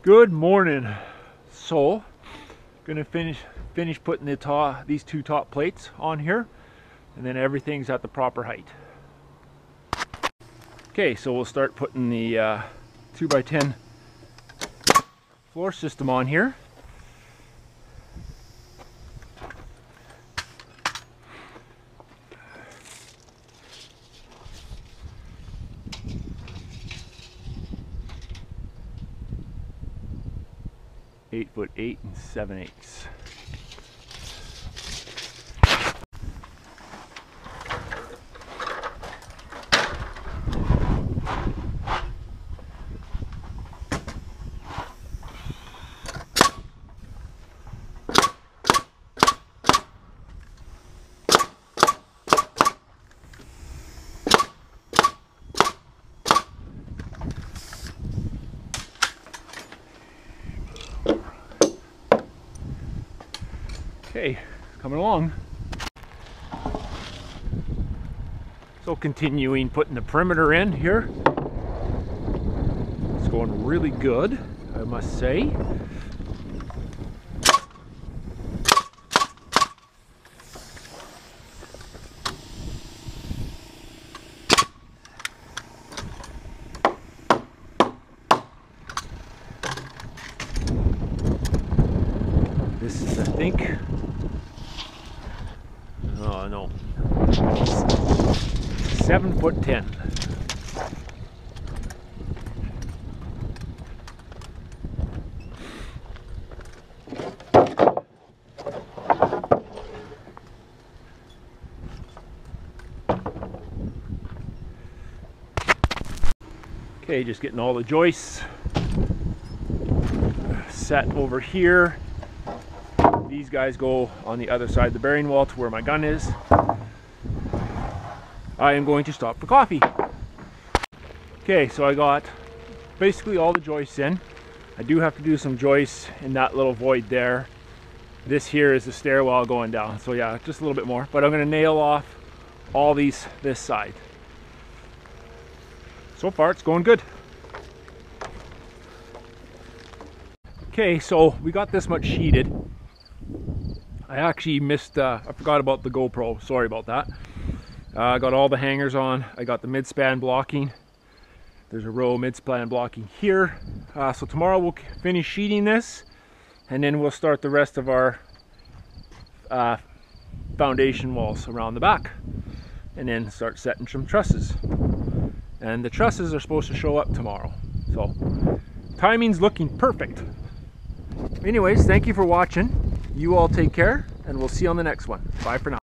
Good morning. So, gonna finish putting these two top plates on here, and then everything's at the proper height. Okay, so we'll start putting the 2x10 floor system on here. (8 foot 8 7/8). Okay, coming along. So continuing putting the perimeter in here. It's going really good, I must say. This is, I think, oh no, 7 foot 10. Okay, just getting all the joists set over here. These guys go on the other side of the bearing wall to where my gun is. I am going to stop for coffee. Okay, so I got basically all the joists in. I do have to do some joists in that little void there. This here is the stairwell going down, so yeah, just a little bit more. But I'm going to nail off all this side. So far it's going good. Okay, so we got this much sheeted. I actually missed, I forgot about the GoPro, sorry about that. I got all the hangers on, I got the mid-span blocking. There's a row of mid-span blocking here. So tomorrow we'll finish sheeting this, and then we'll start the rest of our foundation walls around the back. And then start setting some trusses. And the trusses are supposed to show up tomorrow. So, timing's looking perfect. Anyways, thank you for watching. You all take care, and we'll see you on the next one. Bye for now.